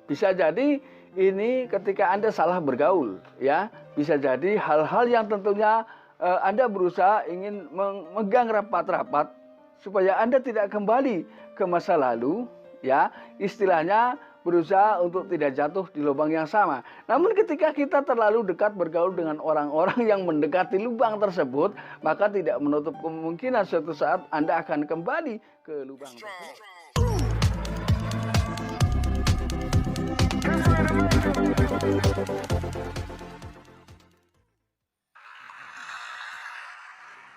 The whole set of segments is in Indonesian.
Bisa jadi ini ketika Anda salah bergaul, ya. Bisa jadi hal-hal yang tentunya Anda berusaha ingin memegang rapat-rapat supaya Anda tidak kembali ke masa lalu, ya. Istilahnya berusaha untuk tidak jatuh di lubang yang sama. Namun ketika kita terlalu dekat bergaul dengan orang-orang yang mendekati lubang tersebut, maka tidak menutup kemungkinan suatu saat Anda akan kembali ke lubang tersebut.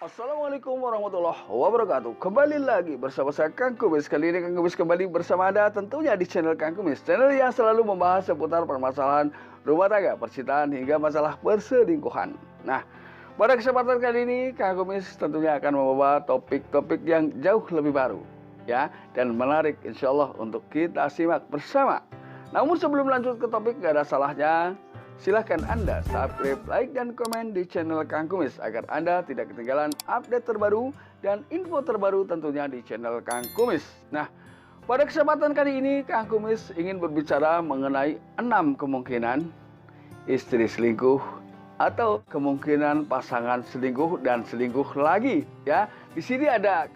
Assalamualaikum warahmatullahi wabarakatuh. Kembali lagi bersama saya Kang Kumis. Kali ini Kang Kumis kembali bersama Anda tentunya di channel Kang Kumis, channel yang selalu membahas seputar permasalahan rumah tangga, percintaan hingga masalah perselingkuhan. Nah, pada kesempatan kali ini Kang Kumis tentunya akan membawa topik-topik yang jauh lebih baru, ya, dan menarik insya Allah untuk kita simak bersama. Namun sebelum lanjut ke topik, gak ada salahnya silahkan Anda subscribe, like, dan komen di channel Kang Kumis agar Anda tidak ketinggalan update terbaru dan info terbaru tentunya di channel Kang Kumis. Nah, pada kesempatan kali ini Kang Kumis ingin berbicara mengenai 6 kemungkinan istri selingkuh atau kemungkinan pasangan selingkuh dan selingkuh lagi, ya. Di sini ada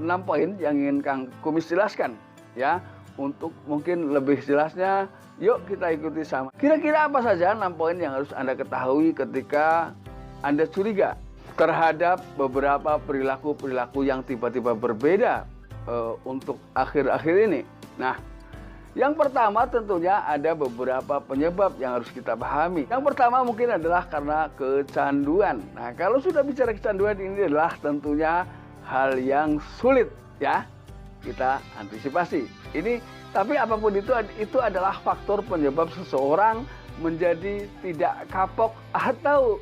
6 poin yang ingin Kang Kumis jelaskan, ya. Untuk mungkin lebih jelasnya, yuk kita ikuti sama. Kira-kira apa saja 6 poin yang harus Anda ketahui ketika Anda curiga terhadap beberapa perilaku-perilaku yang tiba-tiba berbeda untuk akhir-akhir ini. Nah, yang pertama tentunya ada beberapa penyebab yang harus kita pahami. Yang pertama mungkin adalah karena kecanduan. Nah, kalau sudah bicara kecanduan, ini adalah tentunya hal yang sulit, ya, kita antisipasi. Ini tapi apapun itu adalah faktor penyebab seseorang menjadi tidak kapok atau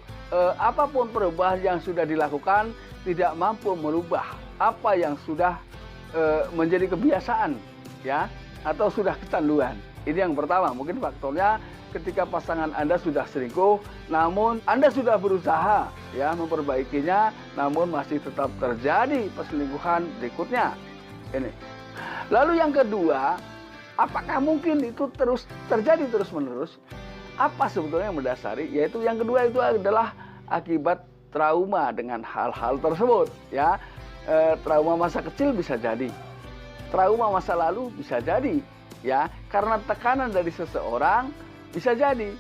apapun perubahan yang sudah dilakukan tidak mampu merubah apa yang sudah menjadi kebiasaan, ya, atau sudah kecanduan. Ini yang pertama, mungkin faktornya ketika pasangan Anda sudah selingkuh, namun Anda sudah berusaha, ya, memperbaikinya, namun masih tetap terjadi perselingkuhan berikutnya. Ini. Lalu yang kedua, apakah mungkin itu terus terjadi terus-menerus? Apa sebetulnya yang mendasari? Yaitu yang kedua itu adalah akibat trauma dengan hal-hal tersebut, ya. Trauma masa kecil bisa jadi, trauma masa lalu bisa jadi, ya, karena tekanan dari seseorang bisa jadi.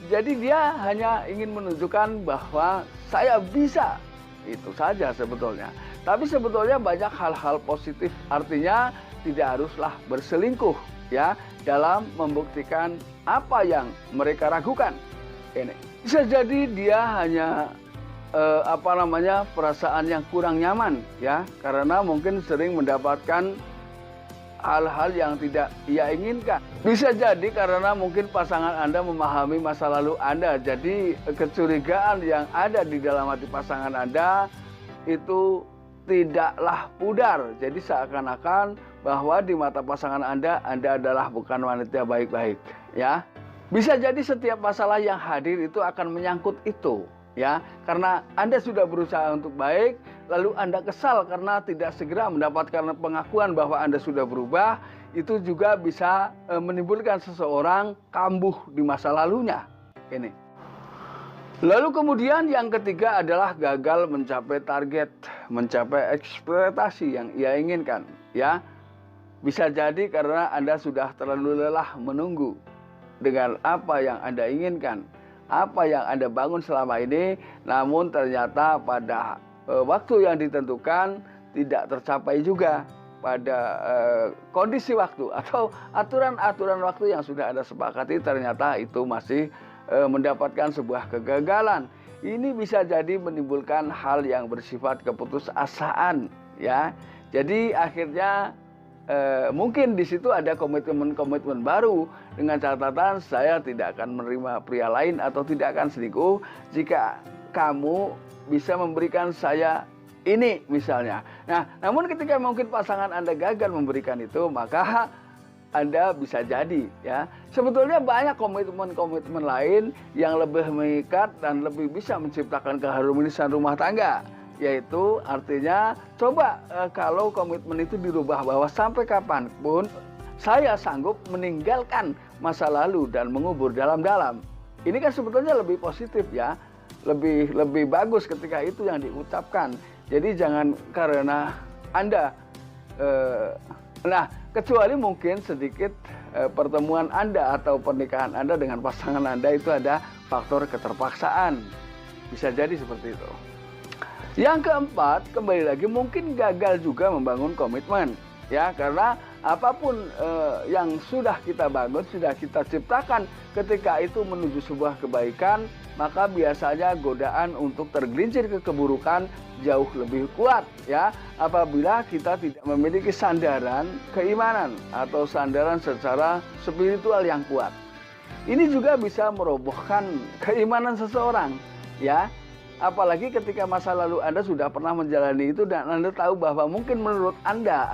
Jadi dia hanya ingin menunjukkan bahwa saya bisa, itu saja sebetulnya. Tapi sebetulnya banyak hal-hal positif, artinya tidak haruslah berselingkuh, ya, dalam membuktikan apa yang mereka ragukan. Ini bisa jadi dia hanya perasaan yang kurang nyaman, ya, karena mungkin sering mendapatkan hal-hal yang tidak ia inginkan. Bisa jadi karena mungkin pasangan Anda memahami masa lalu Anda, jadi kecurigaan yang ada di dalam hati pasangan Anda itu tidaklah pudar. Jadi seakan-akan bahwa di mata pasangan Anda adalah bukan wanita baik-baik, ya. Bisa jadi setiap masalah yang hadir itu akan menyangkut itu, ya. Karena Anda sudah berusaha untuk baik, lalu Anda kesal karena tidak segera mendapatkan pengakuan bahwa Anda sudah berubah, itu juga bisa menimbulkan seseorang kambuh di masa lalunya. Ini. Lalu kemudian yang ketiga adalah gagal mencapai target, mencapai ekspektasi yang ia inginkan, ya. Bisa jadi karena Anda sudah terlalu lelah menunggu dengan apa yang Anda inginkan, apa yang Anda bangun selama ini, namun ternyata pada waktu yang ditentukan tidak tercapai juga pada kondisi waktu atau aturan-aturan waktu yang sudah Anda sepakati, ternyata itu masih mendapatkan sebuah kegagalan. Ini bisa jadi menimbulkan hal yang bersifat keputusasaan, ya. Jadi akhirnya mungkin di situ ada komitmen baru dengan catatan saya tidak akan menerima pria lain atau tidak akan selingkuh jika kamu bisa memberikan saya ini misalnya. Nah, namun ketika mungkin pasangan Anda gagal memberikan itu, maka Anda bisa jadi, ya, sebetulnya banyak komitmen lain yang lebih mengikat dan lebih bisa menciptakan keharmonisan rumah tangga. Yaitu artinya coba kalau komitmen itu dirubah bahwa sampai kapanpun saya sanggup meninggalkan masa lalu dan mengubur dalam-dalam. Ini kan sebetulnya lebih positif ya, lebih bagus ketika itu yang diucapkan. Jadi jangan karena Anda, kecuali mungkin sedikit pertemuan Anda atau pernikahan Anda dengan pasangan Anda itu ada faktor keterpaksaan. Bisa jadi seperti itu. Yang keempat, kembali lagi mungkin gagal juga membangun komitmen. Ya, karena apapun yang sudah kita bangun, sudah kita ciptakan ketika itu menuju sebuah kebaikan, maka biasanya godaan untuk tergelincir ke keburukan jauh lebih kuat ya, apabila kita tidak memiliki sandaran keimanan atau sandaran secara spiritual yang kuat. Ini juga bisa merobohkan keimanan seseorang ya. Apalagi ketika masa lalu Anda sudah pernah menjalani itu dan Anda tahu bahwa mungkin menurut Anda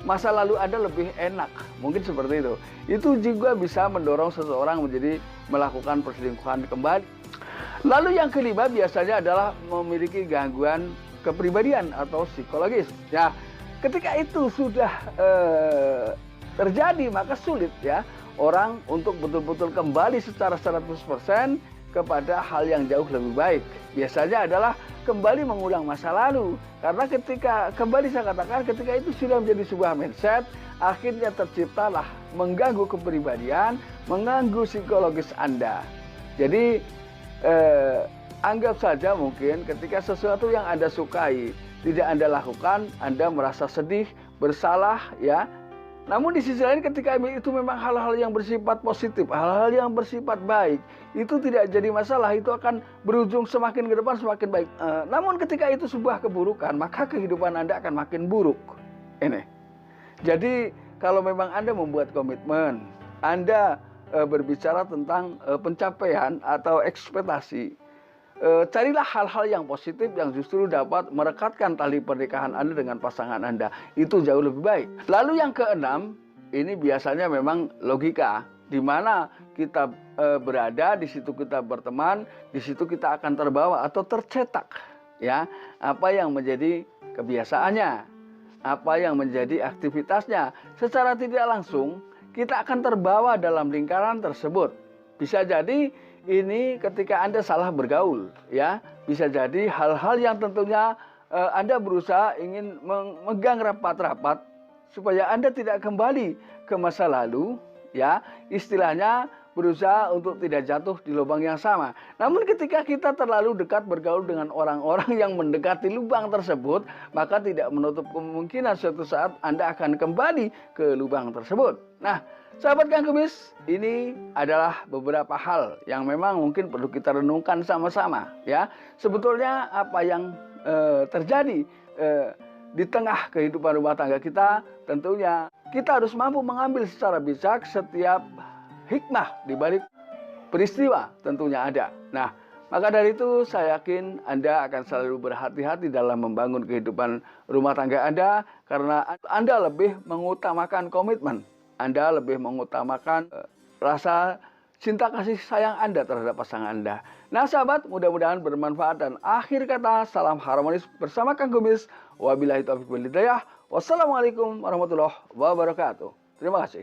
masa lalu Anda lebih enak. Mungkin seperti itu. Itu juga bisa mendorong seseorang menjadi melakukan perselingkuhan kembali. Lalu yang kelima biasanya adalah memiliki gangguan kepribadian atau psikologis. Ya, ketika itu sudah terjadi maka sulit ya orang untuk betul-betul kembali secara 100% kepada hal yang jauh lebih baik. Biasanya adalah kembali mengulang masa lalu. Karena ketika kembali saya katakan ketika itu sudah menjadi sebuah mindset, akhirnya terciptalah mengganggu kepribadian, mengganggu psikologis Anda. Jadi anggap saja mungkin ketika sesuatu yang Anda sukai tidak Anda lakukan, Anda merasa sedih, bersalah ya. Namun di sisi lain ketika itu memang hal-hal yang bersifat positif, hal-hal yang bersifat baik, itu tidak jadi masalah, itu akan berujung semakin ke depan semakin baik. Namun ketika itu sebuah keburukan, maka kehidupan Anda akan makin buruk. Ini. Jadi kalau memang Anda membuat komitmen, Anda berbicara tentang pencapaian atau ekspektasi, carilah hal-hal yang positif yang justru dapat merekatkan tali pernikahan Anda dengan pasangan Anda. Itu jauh lebih baik. Lalu yang keenam, ini biasanya memang logika. Di mana kita berada, di situ kita berteman, di situ kita akan terbawa atau tercetak. Ya, apa yang menjadi kebiasaannya, apa yang menjadi aktivitasnya. Secara tidak langsung, kita akan terbawa dalam lingkaran tersebut. Bisa jadi ini ketika Anda salah bergaul ya, bisa jadi hal-hal yang tentunya Anda berusaha ingin memegang rapat-rapat supaya Anda tidak kembali ke masa lalu ya, istilahnya berusaha untuk tidak jatuh di lubang yang sama. Namun ketika kita terlalu dekat bergaul dengan orang-orang yang mendekati lubang tersebut, maka tidak menutup kemungkinan suatu saat Anda akan kembali ke lubang tersebut. Nah, sahabat Kang Kumis, ini adalah beberapa hal yang memang mungkin perlu kita renungkan sama-sama ya. Sebetulnya apa yang terjadi di tengah kehidupan rumah tangga kita, tentunya kita harus mampu mengambil secara bijak setiap hikmah di balik peristiwa tentunya ada. Nah, maka dari itu saya yakin Anda akan selalu berhati-hati dalam membangun kehidupan rumah tangga Anda karena Anda lebih mengutamakan komitmen. Anda lebih mengutamakan rasa cinta kasih sayang Anda terhadap pasangan Anda. Nah sahabat, mudah-mudahan bermanfaat dan akhir kata salam harmonis bersama Kang Kumis. Wabillahi taufiq wal hidayah. Wassalamualaikum warahmatullahi wabarakatuh. Terima kasih.